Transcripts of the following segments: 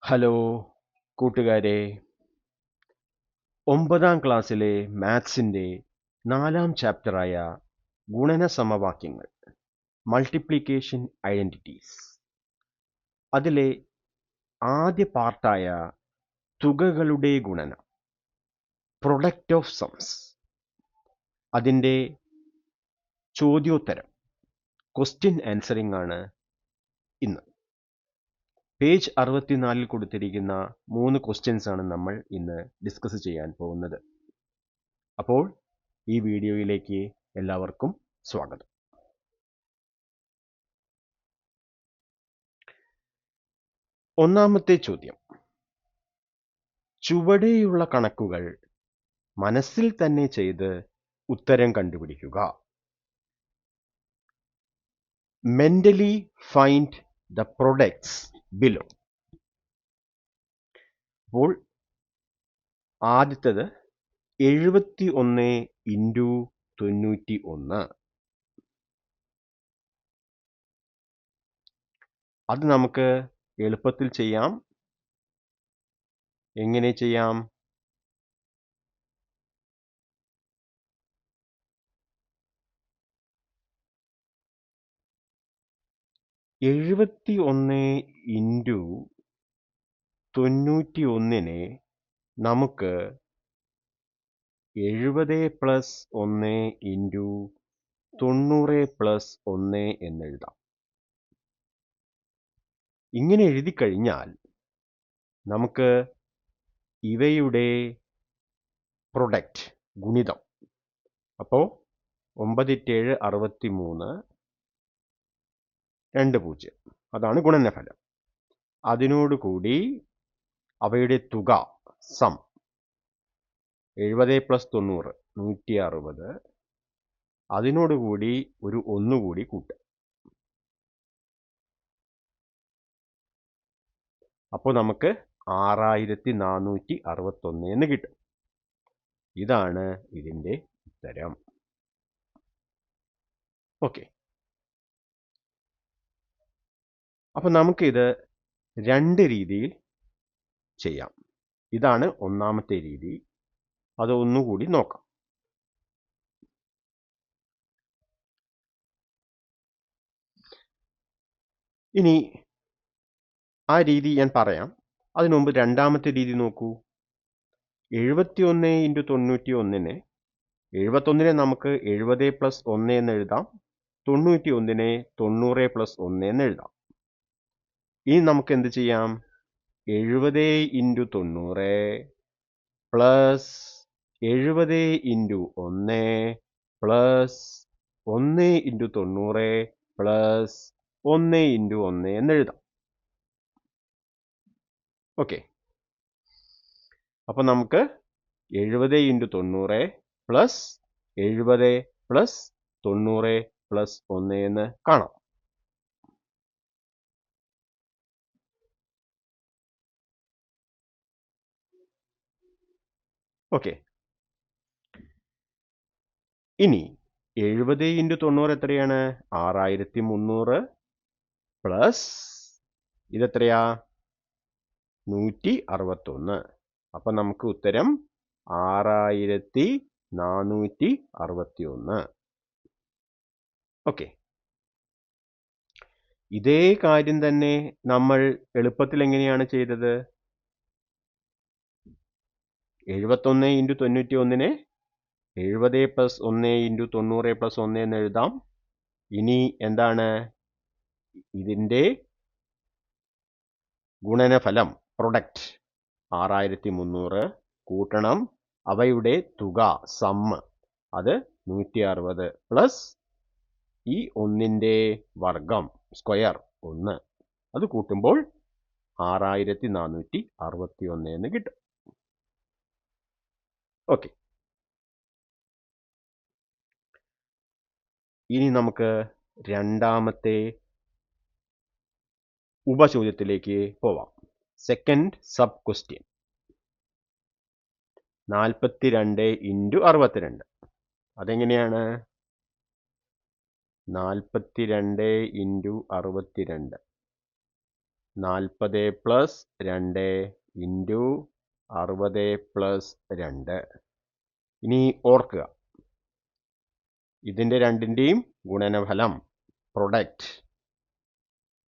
Hello കൂട്ടുകാരെ, 9ാം ക്ലാസ്സിലെ മാത്സിൻ്റെ 4ാം ചാപ്റ്ററായ ഗുണന സമവാക്യങ്ങൾ മൾട്ടിപ്ലിക്കേഷൻ ഐഡൻറ്റിറ്റീസ് അതിലെ ആദ്യ പാർട്ടായ തുകകളുടെ ഗുണനം പ്രൊഡക്റ്റ് ഓഫ് സംസ് അതിൻ്റെ ചോദ്യോത്തരം ക്വസ്റ്റ്യൻ ആൻസറിംഗ് ആണ് ഇന്ന്. പേജ് 64 കൊടുത്തിരിക്കുന്ന 3 ക്വസ്റ്റ്യൻസ് ആണ് നമ്മൾ ഇന്ന് ഡിസ്കസ് ചെയ്യാൻ പോകുന്നത്. അപ്പോൾ ഈ വീഡിയോയിലേക്ക് എല്ലാവർക്കും സ്വാഗതം. ഒന്നാമത്തെ ചോദ്യം, ചുവടെയുള്ള കണക്കുകൾ മനസ്സിൽ തന്നെ ചെയ്ത് ഉത്തരം കണ്ടുപിടിക്കുക. Mentally find the products below. അപ്പോൾ ആദ്യത്തേത് 71 ഇൻറ്റു 91. അത് നമുക്ക് എളുപ്പത്തിൽ ചെയ്യാം. എങ്ങനെ ചെയ്യാം? (71 ഇൻറ്റു 91) നമുക്ക് 70 പ്ലസ് 1 ഇൻറ്റു 90 പ്ലസ് 1 എന്നെഴുതാം. ഇങ്ങനെ എഴുതി കഴിഞ്ഞാൽ നമുക്ക് ഇവയുടെ പ്രൊഡക്റ്റ് ഗുണിതം, അപ്പോൾ 9 7 63 20, അതാണ് ഗുണനഫലം. അതിനോടുകൂടി അവയുടെ തുക സം 70 പ്ലസ് 90 160, അതിനോടുകൂടി ഒരു 1 കൂടി കൂട്ടുക. അപ്പോൾ നമുക്ക് 6461 എന്ന് കിട്ടും. ഇതാണ് ഇതിൻ്റെ ഉത്തരം. ഓക്കെ, അപ്പോൾ നമുക്കിത് 2 രീതിയിൽ ചെയ്യാം. ഇതാണ് ഒന്നാമത്തെ രീതി. അത് ഒന്നുകൂടി നോക്കാം. ഇനി ആ രീതി ഞാൻ പറയാം. അതിനു മുമ്പ് രണ്ടാമത്തെ രീതി നോക്കൂ. 71 ഇൻറ്റു 91, 71 നമുക്ക് 70 പ്ലസ് 1 എന്ന് എഴുതാം. 91 90 പ്ലസ് 1 എന്ന് എഴുതാം. ഇനി നമുക്ക് എന്ത് ചെയ്യാം? 70 into 90 plus 70 into 1 plus 1 into 90 plus 1 into 1 എന്ന് എഴുതാം. ഓക്കെ, അപ്പോൾ നമുക്ക് 70 ഇൻറ്റു 90 പ്ലസ് 70 പ്ലസ് 90 പ്ലസ് 1 എന്ന് കാണാം. ഓക്കെ, ഇനി 70 ഇൻറ്റു 90 എത്രയാണ്? 6300 പ്ലസ് ഇതെത്രയാ? 161. അപ്പം നമുക്ക് ഉത്തരം 6461. ഓക്കെ, ഇതേ കാര്യം തന്നെ നമ്മൾ എളുപ്പത്തിൽ എങ്ങനെയാണ് ചെയ്തത്? 71 ഇൻറ്റു 91 70 പ്ലസ് 1 ഇൻറ്റു 90 പ്ലസ് 1 എന്ന് എഴുതാം. ഇനി എന്താണ് ഇതിൻ്റെ ഗുണനഫലം? പ്രൊഡക്റ്റ് 6300 കൂട്ടണം അവയുടെ തുക സമ്മ്, അത് 160 പ്ലസ് ഈ 1ൻ്റെ വർഗം സ്ക്വയർ 1, അത് കൂട്ടുമ്പോൾ 6461 എന്ന് കിട്ടും. ഓക്കെ, ഇനി നമുക്ക് രണ്ടാമത്തെ ഉപചോദ്യത്തിലേക്ക് പോവാം. Second sub question 42 into 62. അതെങ്ങനെയാണ്? 42 ഇൻറ്റു 62 40 പ്ലസ് 2 ഇൻറ്റു 60 പ്ലസ് 2. ഇനി ഓർക്കുക, ഇതിൻ്റെ രണ്ടിൻ്റെയും ഗുണനഫലം പ്രൊഡക്റ്റ്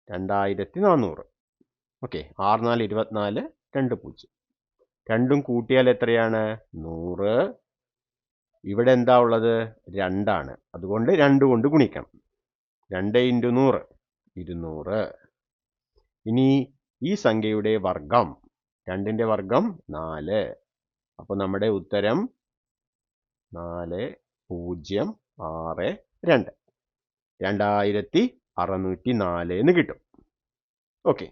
2400. ഓക്കെ, 6 4 24, 2 0. രണ്ടും കൂട്ടിയാൽ എത്രയാണ്? 100. ഇവിടെ എന്താ ഉള്ളത്? 2 ആണ്. അതുകൊണ്ട് 2 കൊണ്ട് ഗുണിക്കണം. 2 ഇൻറ്റു 100 200. ഇനി ഈ സംഖ്യയുടെ വർഗം, 2ൻ്റെ വർഗം 4. അപ്പോൾ നമ്മുടെ ഉത്തരം 4062 2604 എന്ന് കിട്ടും. ഓക്കെ,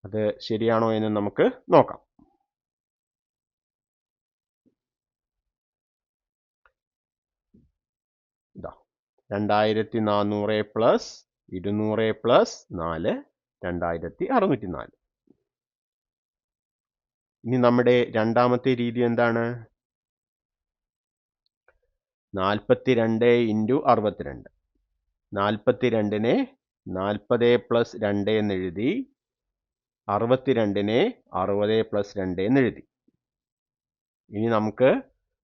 അത് ശരിയാണോ എന്ന് നമുക്ക് നോക്കാം. ഇതാ 2400 പ്ലസ് 200 പ്ലസ് 4 2604. ഇനി നമ്മുടെ രണ്ടാമത്തെ രീതി എന്താണ്? 42 ഇൻറ്റു 62. 42നെ 40 പ്ലസ് 2 എന്ന് എഴുതി, 62നെ 60 പ്ലസ് 2 എന്ന് എഴുതി. ഇനി നമുക്ക്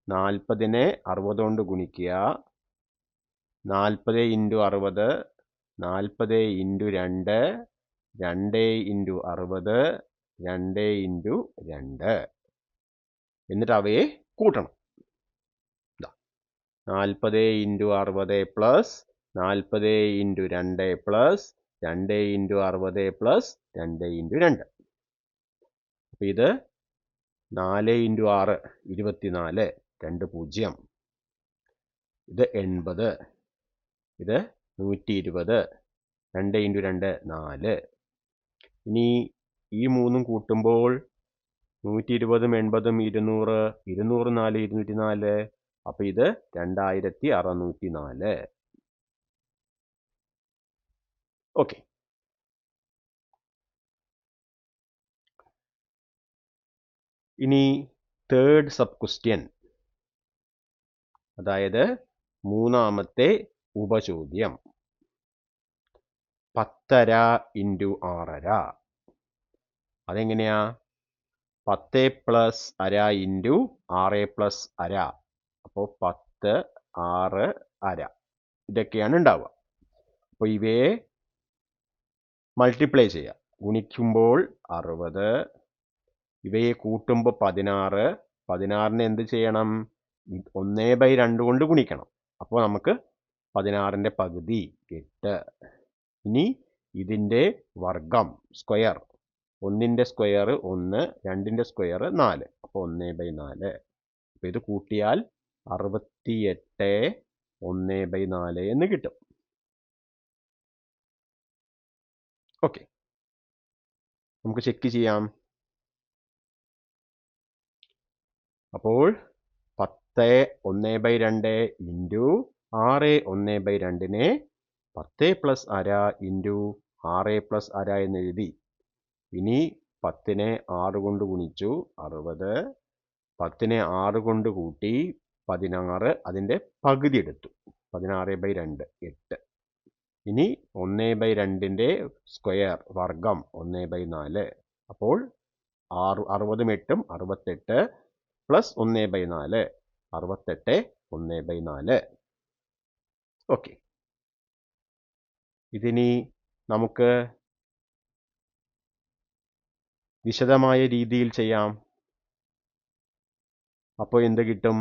40നെ 60 കൊണ്ട് ഗുണിക്കുക. 40 ഇൻറ്റു 60, 40 ഇൻറ്റു 2, 2 ഇൻറ്റു 60, 2 ഇൻറ്റു 2. എന്നിട്ട് അവയെ കൂട്ടണം. 40 into 60 plus 40 into 2 plus 2 into 60 plus 2 into 2. അപ്പോൾ ഇത് 4 ഇൻറ്റു 6 24, 2 0. ഇത് 80, ഇത് 120, 2 ഇൻറ്റു 2 4. ഇനി ഈ മൂന്നും കൂട്ടുമ്പോൾ 120ഉം 80ഉം 200, 200 4 204. അപ്പോൾ ഇത് 2604. ഓക്കെ, ഇനി തേർഡ് സബ് ക്വസ്റ്റ്യൻ, അതായത് മൂന്നാമത്തെ ഉപചോദ്യം. 10.5 ഇൻറ്റു 6.5. അതെങ്ങനെയാ? 10 പ്ലസ് 1/2 ഇൻറ്റു 6 പ്ലസ് 1/2. അപ്പോൾ 10 6 1/2 ഇതൊക്കെയാണ് ഉണ്ടാവുക. അപ്പോൾ ഇവയെ മൾട്ടിപ്ലൈ ചെയ്യുക. ഗുണിക്കുമ്പോൾ 60, ഇവയെ കൂട്ടുമ്പോൾ 16. 16നെ എന്ത് ചെയ്യണം? 1/2 കൊണ്ട് ഗുണിക്കണം. അപ്പോൾ നമുക്ക് 16ൻ്റെ പകുതി 8. ഇനി ഇതിൻ്റെ വർഗം സ്ക്വയർ, 1ൻ്റെ സ്ക്വയർ 1, 2ൻ്റെ സ്ക്വയർ 4. അപ്പോൾ 1/4. അപ്പോൾ ഇത് കൂട്ടിയാൽ 68 1/4 എന്ന് കിട്ടും. ഓക്കെ, നമുക്ക് ചെക്ക് ചെയ്യാം. അപ്പോൾ 10 1/2 ഇൻറ്റു 6 1/2നെ 10 പ്ലസ് 1/2 ഇൻറ്റു 6 പ്ലസ് 1/2 എന്ന് എഴുതി. ഇനി 10നെ 6 കൊണ്ട് ഗുണിച്ചു 60, 10നെ 6 കൊണ്ട് കൂട്ടി 16, അതിൻ്റെ പകുതി എടുത്തു 16/2 8. ഇനി 1/2ൻ്റെ സ്ക്വയർ വർഗം 1/4. അപ്പോൾ 60ഉം 8ഉം 68 പ്ലസ് 1/4 68 1/4. ഓക്കെ, ഇതിനി നമുക്ക് വിശദമായ രീതിയിൽ ചെയ്യാം. അപ്പോൾ എന്ത് കിട്ടും?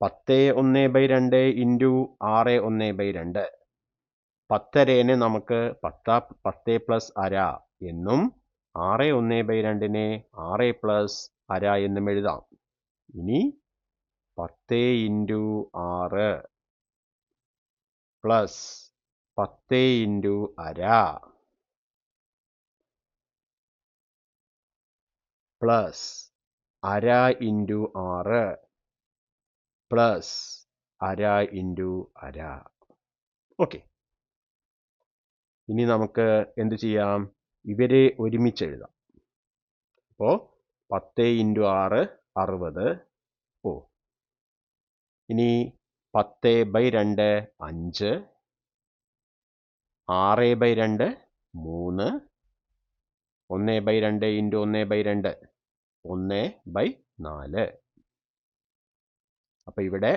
10 1/2 ഇൻറ്റു 6 1/2. 10.5നെ നമുക്ക് 10 പ്ലസ് 1/2 എന്നും 6 1/2നെ 6 പ്ലസ് 1/2 എന്നും എഴുതാം. ഇനി 10 into 6 plus 10 into 1/2 plus 1/2 into 6 plus 1/2 into 1/2. Okay, ഇനി നമുക്ക് എന്ത് ചെയ്യാം? ഇവരെ ഒരുമിച്ച് എഴുതാം. അപ്പോൾ 10 ഇൻറ്റു 6 60. ഇനി 10/2 5. 6/2 3, 1/2 ഇൻറ്റു 1/2 1/4. അപ്പോൾ ഇവിടെ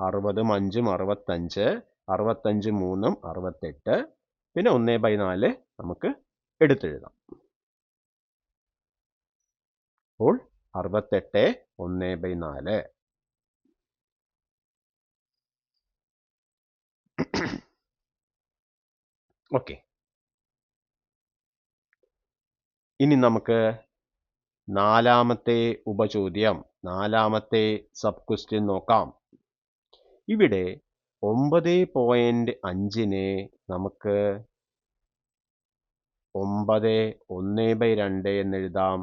60 5 65, 65 3 68, പിന്നെ 1/4 നമുക്ക് എടുത്തെഴുതാം. അപ്പോൾ 68 1/4. ഓക്കെ, ഇനി നമുക്ക് നാലാമത്തെ ഉപചോദ്യം, നാലാമത്തെ സബ് ക്വസ്റ്റ്യൻ നോക്കാം. ഇവിടെ 9.5-നെ നമുക്ക് 9 1/2 എന്നെഴുതാം.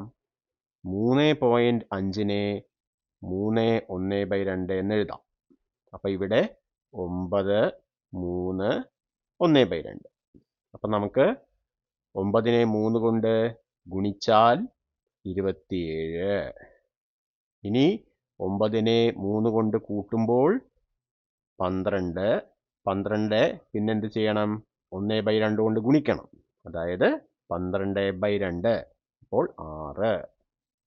3.5-നെ 3 1/2 എന്നെഴുതാം. അപ്പം ഇവിടെ 9 3 1/2. അപ്പം നമുക്ക് 9-നെ 3 കൊണ്ട് ഗുണിച്ചാൽ 27. ഇനി 9-നെ 3 കൊണ്ട് കൂട്ടുമ്പോൾ 12. 12 പിന്നെന്ത് ചെയ്യണം? 1/2 കൊണ്ട് ഗുണിക്കണം. അതായത് 12/2. അപ്പോൾ 6.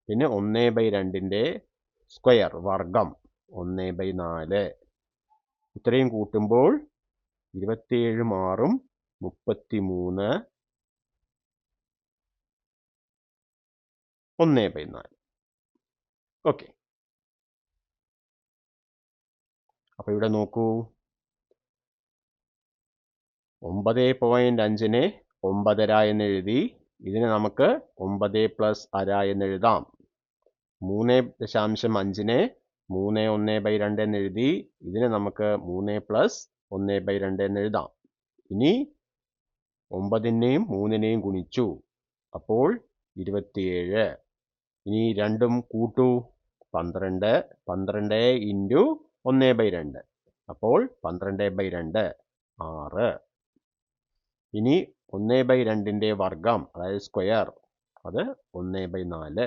പിന്നെ 1/2-ൻ്റെ സ്ക്വയർ വർഗം 1/4. ഇത്രയും കൂട്ടുമ്പോൾ 27 6 33 1/4. ഓക്കെ, അപ്പോൾ ഇവിടെ നോക്കൂ, 9.5-നെ 9.5 എന്നെഴുതി. ഇതിനെ നമുക്ക് 9 + 1/2 എന്നെഴുതാം. 3.5-നെ 3 1/2 എന്നെഴുതി. ഇതിനെ നമുക്ക് 3 + 1/2 എന്നെഴുതാം. ഇനി 9-നെയും 3-നെയും ഗുണിച്ചു, അപ്പോൾ 27. ഇനി രണ്ടും കൂട്ടു, 12 12 ഇൻറ്റു 1/2, അപ്പോൾ 12/2 6. ഇനി 1/2-ൻ്റെ വർഗം, അതായത് സ്ക്വയർ, അത് 1/4.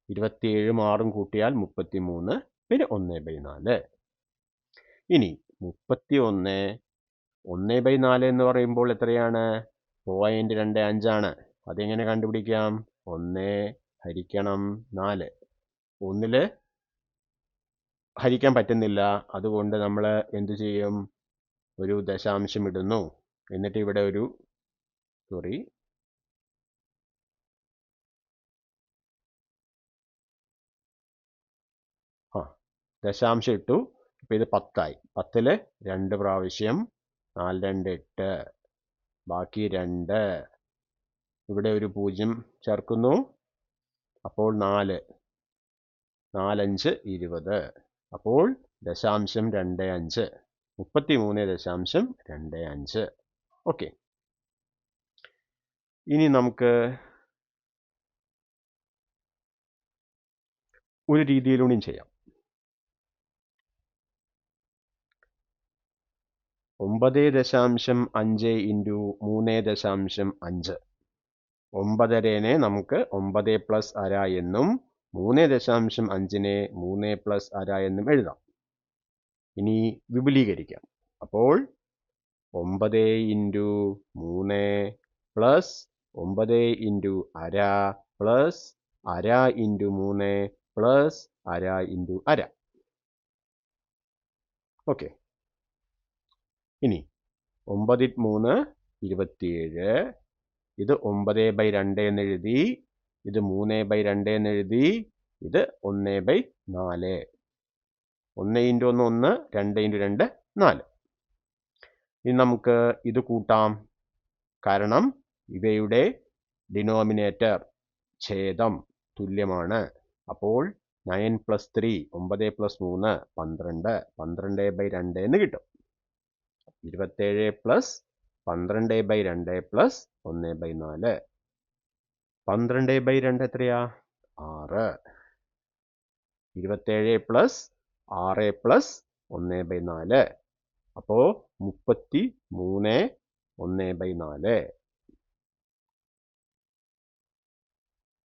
27 6 കൂട്ടിയാൽ 33, പിന്നെ 1/4. ഇനി 31 1/4 എന്ന് പറയുമ്പോൾ എത്രയാണ്? 0.25 ആണ്. അതെങ്ങനെ കണ്ടുപിടിക്കാം? 1 ഹരിക്കണം 4. 1-ൽ ഹരിക്കാൻ പറ്റുന്നില്ല, അതുകൊണ്ട് നമ്മൾ എന്തു ചെയ്യും? ഒരു ദശാംശം ഇടുന്നു. എന്നിട്ട് ഇവിടെ ഒരു ദശാംശം ഇട്ടു. ഇപ്പം ഇത് 10 ആയി. 10-ൽ 2 പ്രാവശ്യം 4 2 8, ബാക്കി 2. ഇവിടെ ഒരു 0 ചേർക്കുന്നു. അപ്പോൾ 4 4 5 20. അപ്പോൾ ദശാംശം 25, 33.25. ഓക്കെ, ഇനി നമുക്ക് ഒരു രീതിയിലൂടെയും ചെയ്യാം. 9.5 ഇൻറ്റു 3.5. 9.5-നെ നമുക്ക് 9 + 1/2 എന്നും 3.5-നെ 3 + 1/2 എന്നും എഴുതാം. ഇനി വിപുലീകരിക്കാം. അപ്പോൾ 9 into 3 plus 9 into 1/2 plus 1/2 into 3 plus 1/2 into 1/2. Okay, ഇനി 9 3 27. ഇത് 9/2 എന്നെഴുതി. ഇത് 3/2 എന്നെഴുതി. ഇത് 1/4. 1 ഇൻറ്റു 1 1, 2 ഇൻറ്റു 2 4. ഇനി നമുക്ക് ഇത് കൂട്ടാം, കാരണം ഇവയുടെ ഡിനോമിനേറ്റർ ഛേദം തുല്യമാണ്. അപ്പോൾ 9 + 3 9 + 3 12, 12/2 എന്ന് കിട്ടും. 27 + 12/2 + 1/4. 12/2 എത്രയാ? 6. 27 + 6 + 1/4. അപ്പോൾ 33 1/4.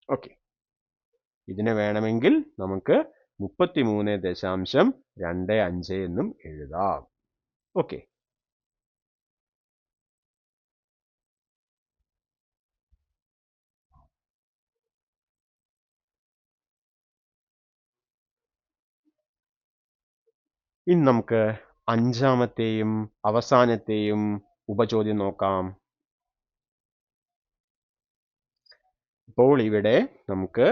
ഓക്കെ, ഇതിനെ വേണമെങ്കിൽ നമുക്ക് 33.25 എന്നും എഴുതാം. ഓക്കെ, ഇനി നമുക്ക് അഞ്ചാമത്തെയും അവസാനത്തെയും ഉപചോദ്യം നോക്കാം. ഇപ്പോൾ ഇവിടെ നമുക്ക്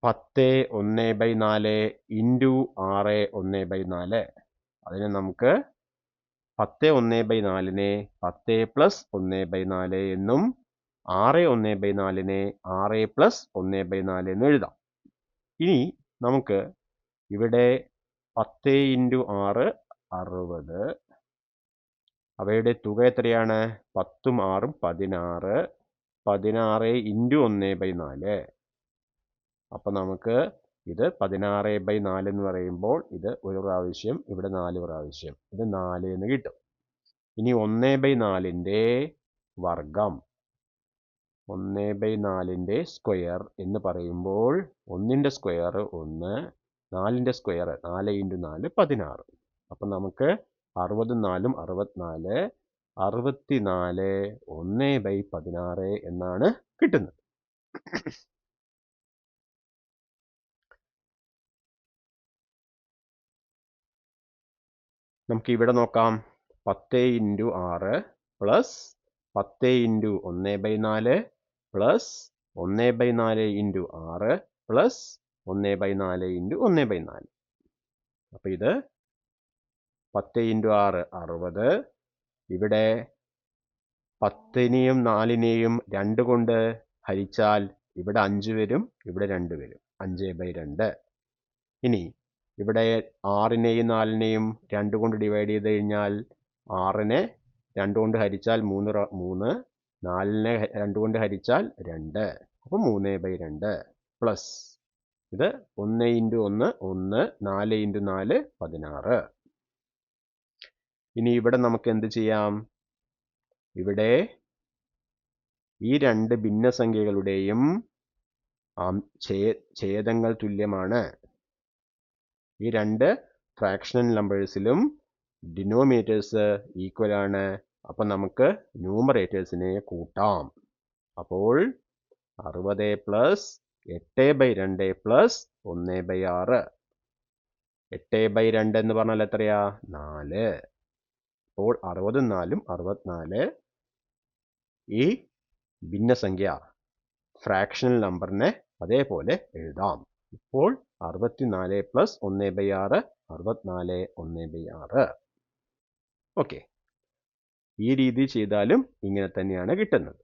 10 1/4 ഇൻറ്റു 6 1/4. അതിന് നമുക്ക് 10 1/4നെ 10 പ്ലസ് 1/4 എന്നും 6 1/4നെ 6 പ്ലസ് 1/4 എന്നും എഴുതാം. ഇനി നമുക്ക് ഇവിടെ 10 ഇൻറ്റു 6 60. അവയുടെ തുക എത്രയാണ്? 10ഉം 6ഉം 16. 16 ഇൻറ്റു 1/4. അപ്പം നമുക്ക് ഇത് 16/4 എന്ന് പറയുമ്പോൾ ഇത് ഒരു പ്രാവശ്യം, ഇവിടെ 4 പ്രാവശ്യം, ഇത് 4 എന്ന് കിട്ടും. ഇനി 1/4ൻ്റെ വർഗം, 1/4ൻ്റെ സ്ക്വയർ എന്ന് പറയുമ്പോൾ 1ൻ്റെ സ്ക്വയർ 1, 4ൻ്റെ സ്ക്വയർ 4 ഇൻറ്റു 4 16. അപ്പം നമുക്ക് 60 4ഉം 64, 64 1/16 എന്നാണ് കിട്ടുന്നത്. നമുക്ക് ഇവിടെ നോക്കാം. 10 into 6 plus 10 into 1/4 plus 1/4 into 6 plus 1/4 into 1/4. അപ്പം ഇത് 10 ഇൻറ്റു 6 60. ഇവിടെ 10നെയും 4നെയും 2 കൊണ്ട് ഹരിച്ചാൽ ഇവിടെ 5 വരും, ഇവിടെ 2 വരും, 5/2. ഇനി ഇവിടെ 6നെയും 4നെയും 2 കൊണ്ട് ഡിവൈഡ് ചെയ്ത് കഴിഞ്ഞാൽ 6നെ 2 കൊണ്ട് ഹരിച്ചാൽ 3, 4നെ 2 കൊണ്ട് ഹരിച്ചാൽ 2, അപ്പോൾ 3/2 പ്ലസ് ഇത് 1 ഇൻറ്റു 1 1, 4 ഇൻറ്റു 4 16. ഇനി ഇവിടെ നമുക്ക് എന്ത് ചെയ്യാം? ഇവിടെ ഈ രണ്ട് ഭിന്നസംഖ്യകളുടെയും ഛേദങ്ങൾ തുല്യമാണ്. ഈ രണ്ട് ഫ്രാക്ഷണൽ നമ്പേഴ്സിലും ഡിനോമിനേറ്റേഴ്സ് ഈക്വൽ ആണ്. അപ്പം നമുക്ക് ന്യൂമറേറ്റേഴ്സിനെ കൂട്ടാം. അപ്പോൾ 60 പ്ലസ് 8/2 പ്ലസ് 1/6. 8/2 എന്ന് പറഞ്ഞാൽ എത്രയാ? 4. അപ്പോൾ 60 4ഉം 64. ഈ ഭിന്നസംഖ്യ ഫ്രാക്ഷണൽ നമ്പറിനെ അതേപോലെ എഴുതാം. ഇപ്പോൾ 64 പ്ലസ് 1/6 64 1/6. ഓക്കെ, ഈ രീതി ചെയ്താലും ഇങ്ങനെ തന്നെയാണ് കിട്ടുന്നത്.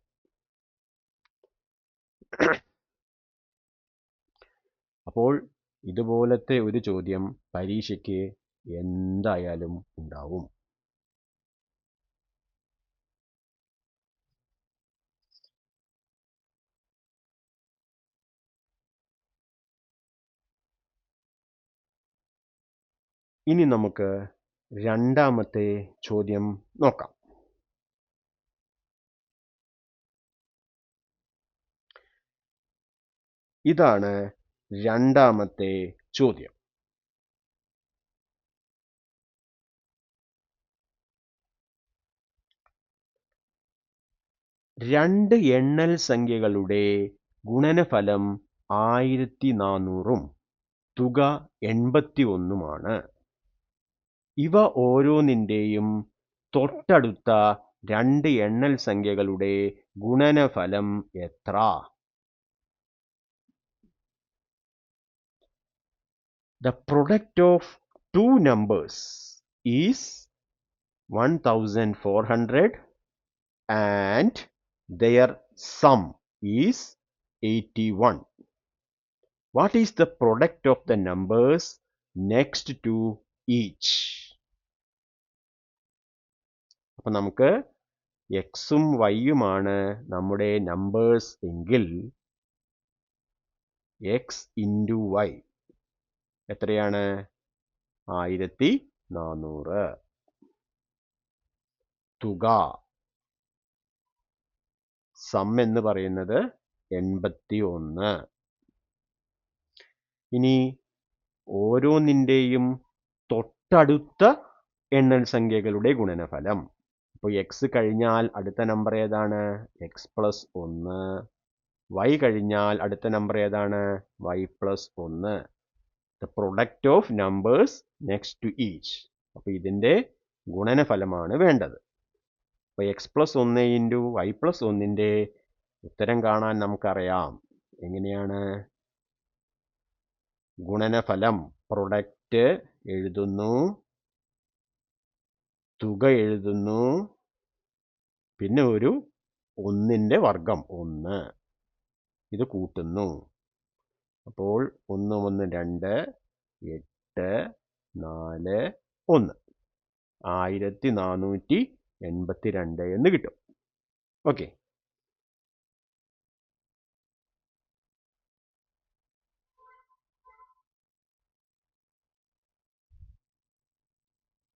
അപ്പോൾ ഇതുപോലത്തെ ഒരു ചോദ്യം പരീക്ഷയ്ക്ക് എന്തായാലും ഉണ്ടാവും. ഇനി നമുക്ക് രണ്ടാമത്തെ ചോദ്യം നോക്കാം. ഇതാണ് രണ്ടാമത്തെ ചോദ്യം. രണ്ട് എണ്ണൽ സംഖ്യകളുടെ ഗുണനഫലം 1400ഉം തുക 81ഉമാണ്. ഇവ ഓരോന്നിൻ്റെയും തൊട്ടടുത്ത രണ്ട് എണ്ണൽ സംഖ്യകളുടെ ഗുണനഫലം എത്ര? The product of two numbers is 1400 and their sum is 81. What is the product of the numbers next to each? അപ്പം നമുക്ക് എക്സും വൈയുമാണ് നമ്മുടെ നമ്പേഴ്സ് എങ്കിൽ എക്സ് ഇൻറ്റു വൈ എത്രയാണ്? 1400. തുക സം എന്ന് പറയുന്നത് 81. ഇനി ഓരോന്നിൻ്റെയും തൊട്ടടുത്ത എണ്ണൽ സംഖ്യകളുടെ ഗുണനഫലം. ഇപ്പോൾ എക്സ് കഴിഞ്ഞാൽ അടുത്ത നമ്പർ ഏതാണ്? X plus 1. വൈ കഴിഞ്ഞാൽ അടുത്ത നമ്പർ ഏതാണ്? Y plus 1. The product of numbers next to each. അപ്പോൾ ഇതിൻ്റെ ഗുണനഫലമാണ് വേണ്ടത്. അപ്പോൾ X plus 1 into Y plus 1ൻ്റെ ഉത്തരം കാണാൻ നമുക്കറിയാം. എങ്ങനെയാണ്? ഗുണനഫലം പ്രൊഡക്റ്റ് എഴുതുന്നു, തുക എഴുതുന്നു, പിന്നെ ഒരു 1ൻ്റെ വർഗം 1 ഇത് കൂട്ടുന്നു. അപ്പോൾ 1 1 2 8 4 1 1482 എന്ന് കിട്ടും. ഓക്കെ,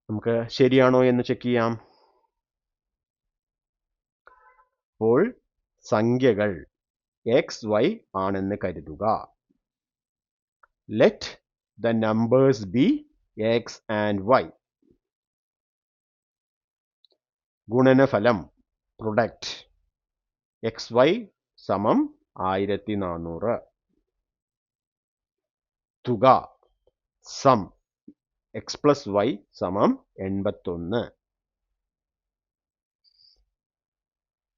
നമുക്ക് ശരിയാണോ എന്ന് ചെക്ക് ചെയ്യാം. അപ്പോൾ സംഖ്യകൾ എക്സ് വൈ ആണെന്ന് കരുതുക. Let the numbers be X and Y. ഗുണനഫലം പ്രൊഡക്റ്റ് എക്സ് വൈ സമം 1400. തുക സം എക്സ് പ്ലസ് വൈ സമം 81.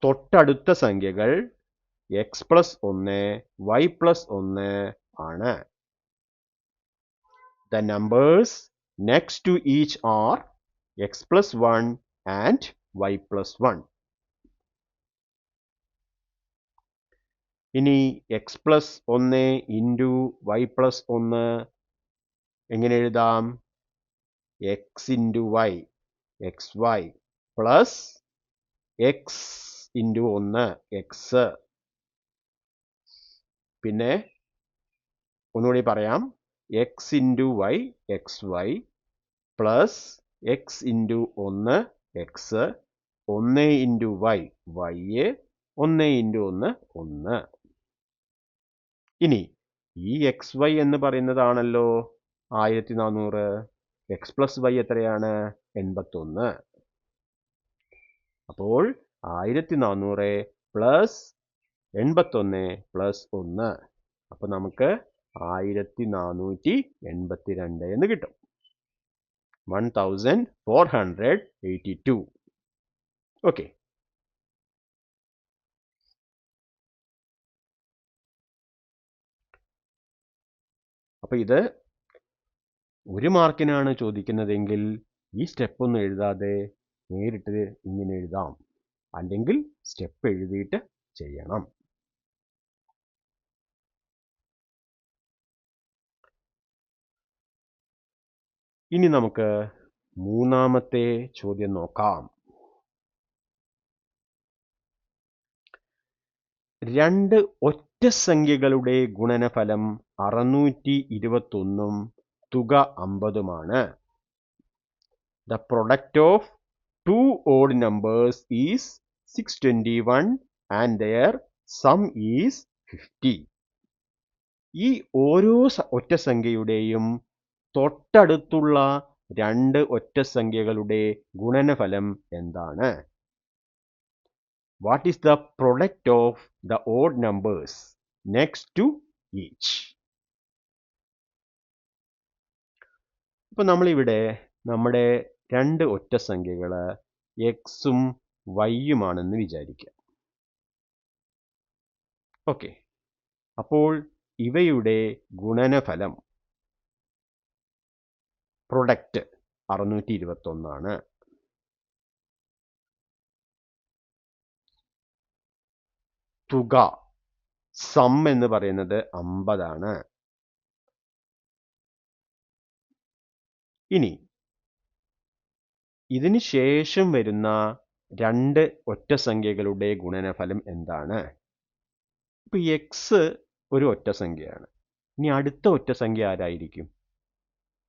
തൊട്ടടുത്ത സംഖ്യകൾ എക്സ് പ്ലസ് 1 വൈ പ്ലസ് 1 ആണ്. The numbers next to each are x plus 1 and y plus 1. ഇനി x plus 1 into Y plus 1 എങ്ങനെ എഴുതാം? X into y x y plus x into 1 x. പിന്നെ ഒന്നുകൂടി പറയാം, x into y x y plus x into 1 x, 1 into y y, 1 into 1 1. ഇനി ഈ X Y എന്ന് പറയുന്നതാണല്ലോ 1400. X plus Y എത്രയാണ്? 81. അപ്പോൾ 1400 പ്ലസ് 81 പ്ലസ് 1, അപ്പോൾ നമുക്ക് 1482 എന്ന് കിട്ടും. 1482. ഓക്കെ, അപ്പോൾ ഇത് 1 മാർക്കിനാണ് ചോദിക്കുന്നതെങ്കിൽ ഈ സ്റ്റെപ്പ് ഒന്നും എഴുതാതെ നേരിട്ട് ഇങ്ങനെ എഴുതാം, അല്ലെങ്കിൽ സ്റ്റെപ്പ് എഴുതിയിട്ട് ചെയ്യണം. ഇനി നമുക്ക് മൂന്നാമത്തെ ചോദ്യം നോക്കാം. 2 ഒറ്റസംഖ്യകളുടെ ഗുണനഫലം 621 തുക 50. The product of 2 odd numbers is 621 and their sum is 50. ഈ ഓരോ ഒറ്റസംഖ്യയുടെയും തൊട്ടടുത്തുള്ള 2 ഒറ്റസംഖ്യകളുടെ ഗുണനഫലം എന്താണ്? What is the product of the odd numbers next to each? ഇപ്പോൾ നമ്മളിവിടെ നമ്മുടെ 2 ഒറ്റസംഖ്യകൾ എക്സും വൈയുമാണെന്ന് വിചാരിക്കുക. ഓക്കെ, അപ്പോൾ ഇവയുടെ ഗുണനഫലം പ്രൊഡക്റ്റ് 621. തുക സം എന്ന് പറയുന്നത് 50. ഇനി ഇതിന് ശേഷം വരുന്ന 2 ഒറ്റസംഖ്യകളുടെ ഗുണനഫലം എന്താണ്? ഇപ്പൊ എക്സ് ഒരു ഒറ്റസംഖ്യയാണ്. ഇനി അടുത്ത ഒറ്റസംഖ്യ ആരായിരിക്കും?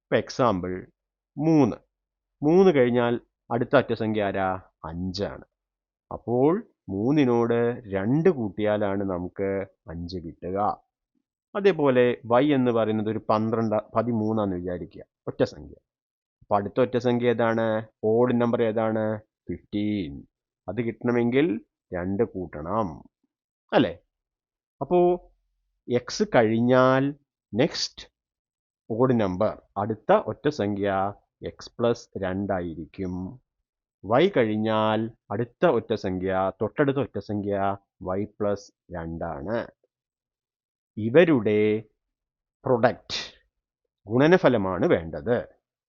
ഇപ്പൊ എക്സാമ്പിൾ 3 കഴിഞ്ഞാൽ അടുത്ത ഒറ്റസംഖ്യ ആരാ? 5 ആണ്. അപ്പോൾ 3നോട് 2 കൂട്ടിയാലാണ് നമുക്ക് 5 കിട്ടുക. അതേപോലെ y എന്ന് പറയുന്നത് ഒരു 13 വിചാരിക്കുക, ഒറ്റസംഖ്യ. അപ്പോൾ അടുത്ത ഒറ്റസംഖ്യ ഏതാണ്? ഓഡ് നമ്പർ ഏതാണ്? 15. അത് കിട്ടണമെങ്കിൽ 2 കൂട്ടണം, അല്ലേ? അപ്പോൾ എക്സ് കഴിഞ്ഞാൽ നെക്സ്റ്റ് ഓഡ് നമ്പർ അടുത്ത ഒറ്റ സംഖ്യ എക്സ് പ്ലസ് 2 ആയിരിക്കും. y കഴിഞ്ഞാൽ അടുത്ത ഒറ്റ സംഖ്യ തൊട്ടടുത്ത ഒറ്റ സംഖ്യ y പ്ലസ് 2 ആണ്. ഇവരുടെ പ്രൊഡക്റ്റ് ഗുണനഫലമാണ് വേണ്ടത്.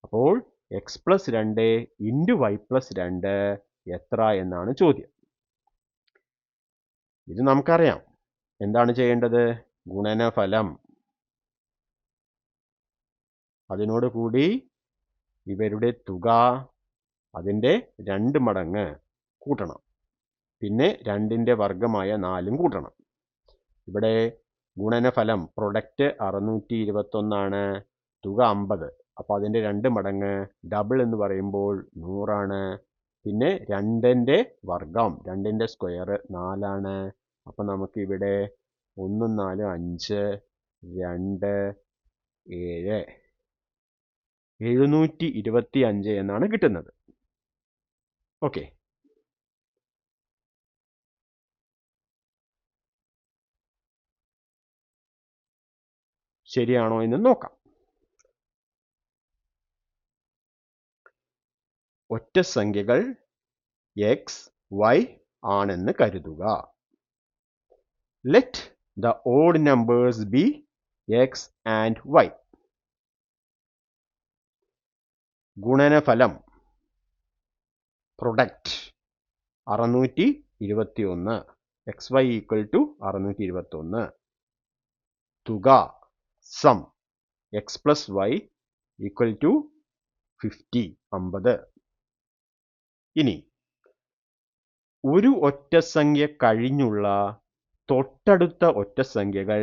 അപ്പോൾ X plus 2 into Y plus 2 എത്ര എന്നാണ് ചോദ്യം. ഇത് നമുക്കറിയാം. എന്താണ് ചെയ്യേണ്ടത്? ഗുണനഫലം അതിനോട് കൂടി ഇവരുടെ തുക അതിൻ്റെ 2 മടങ്ങ് കൂട്ടണം. പിന്നെ 2ൻ്റെ വർഗ്ഗമായ 4 കൂട്ടണം. ഇവിടെ ഗുണനഫലം പ്രൊഡക്റ്റ് 621 ആണ്, തുക 50. അപ്പോൾ അതിൻ്റെ 2 മടങ്ങ് ഡബിൾ എന്ന് പറയുമ്പോൾ 100 ആണ്. പിന്നെ 2ൻ്റെ വർഗ്ഗം 2ൻ്റെ സ്ക്വയർ 4 ആണ്. അപ്പോൾ നമുക്ക് ഇവിടെ 1 4 5 2 7 725 എന്നാണ് കിട്ടുന്നത്. ഓക്കെ, ശരിയാണോ എന്ന് നോക്കാം. ഒറ്റ സംഖ്യകൾ എക്സ് വൈ ആണെന്ന് കരുതുക. Let the odd numbers be X and Y. ഗുണനഫലം product 621, X Y equal to 621. തുക sum X plus Y equal to 50. ഇനി ഒരു ഒറ്റസംഖ്യ കഴിഞ്ഞുള്ള തൊട്ടടുത്ത ഒറ്റസംഖ്യകൾ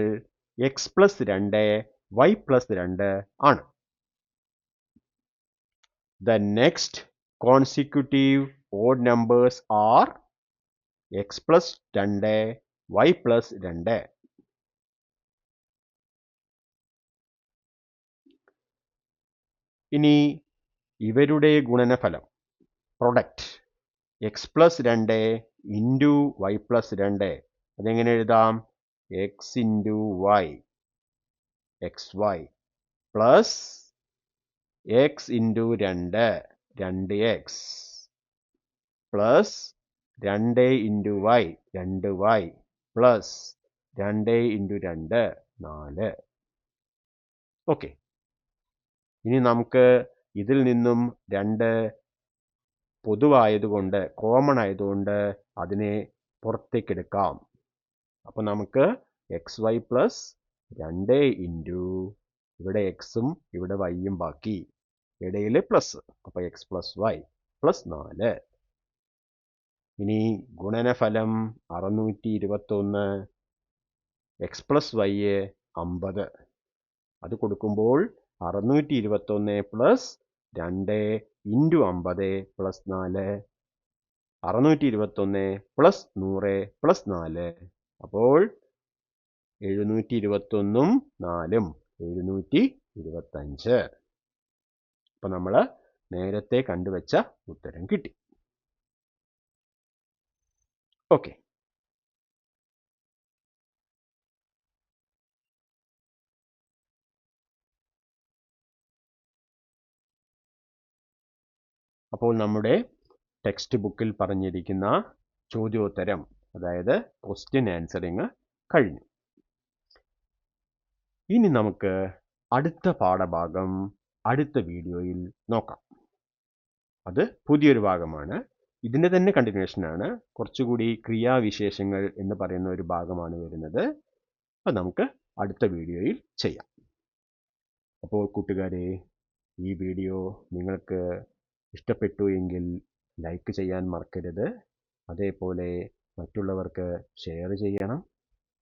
എക്സ് പ്ലസ് 2 വൈ പ്ലസ് 2 ആണ്. The next consecutive odd numbers are x plus 2 y plus 2. ഇനി ഇവരുടെ ഗുണനഫലം product x plus 2 into Y plus 2. അതെങ്ങനെ എഴുതാം? X into y x y plus x into 2 2x plus 2 into y 2y plus 2 into 2 4. Okay, ഇനി നമുക്ക് ഇതിൽ നിന്നും 2 പൊതുവായതുകൊണ്ട് common ആയതുകൊണ്ട് അതിനെ പുറത്തേക്കെടുക്കാം. അപ്പോൾ നമുക്ക് എക്സ് വൈ പ്ലസ് 2 ഇൻറ്റു ഇവിടെ എക്സും ഇവിടെ വൈയും ബാക്കി, ഇടയിൽ പ്ലസ്, അപ്പോൾ എക്സ് പ്ലസ് വൈ പ്ലസ് 4. ഇനി ഗുണനഫലം 621, എക്സ് പ്ലസ് വൈ 50. അത് കൊടുക്കുമ്പോൾ 621 plus 2 into 50 plus 4, 621 plus 100 plus 4. അപ്പോൾ 721 4 725. അപ്പം നമ്മൾ നേരത്തെ കണ്ടുവച്ച ഉത്തരം കിട്ടി. ഓക്കെ, അപ്പോൾ നമ്മുടെ ടെക്സ്റ്റ് ബുക്കിൽ പറഞ്ഞിരിക്കുന്ന ചോദ്യോത്തരം, അതായത് ക്വസ്റ്റ്യൻ ആൻസറിങ് കഴിഞ്ഞു. ഇനി നമുക്ക് അടുത്ത പാഠഭാഗം അടുത്ത വീഡിയോയിൽ നോക്കാം. അത് പുതിയൊരു ഭാഗമാണ്. ഇതിൻ്റെ തന്നെ കണ്ടിന്യൂഷനാണ്. കുറച്ചുകൂടി ക്രിയാവിശേഷങ്ങൾ എന്ന് പറയുന്ന ഒരു ഭാഗമാണ് വരുന്നത്. അത് നമുക്ക് അടുത്ത വീഡിയോയിൽ ചെയ്യാം. അപ്പോൾ കൂട്ടുകാരെ, ഈ വീഡിയോ നിങ്ങൾക്ക് ഇഷ്ടപ്പെട്ടു എങ്കിൽ ലൈക്ക് ചെയ്യാൻ മറക്കരുത്. അതേപോലെ മറ്റുള്ളവർക്ക് ഷെയർ ചെയ്യണം.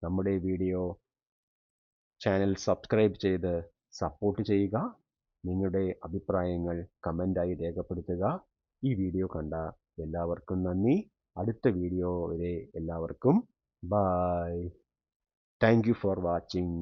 നമ്മുടെ വീഡിയോ ചാനൽ സബ്സ്ക്രൈബ് ചെയ്ത് സപ്പോർട്ട് ചെയ്യുക. നിങ്ങളുടെ അഭിപ്രായങ്ങൾ കമൻ്റായി രേഖപ്പെടുത്തുക. ഈ വീഡിയോ കണ്ട എല്ലാവർക്കും നന്ദി. അടുത്ത വീഡിയോ വരെ എല്ലാവർക്കും bye. Thank you for watching.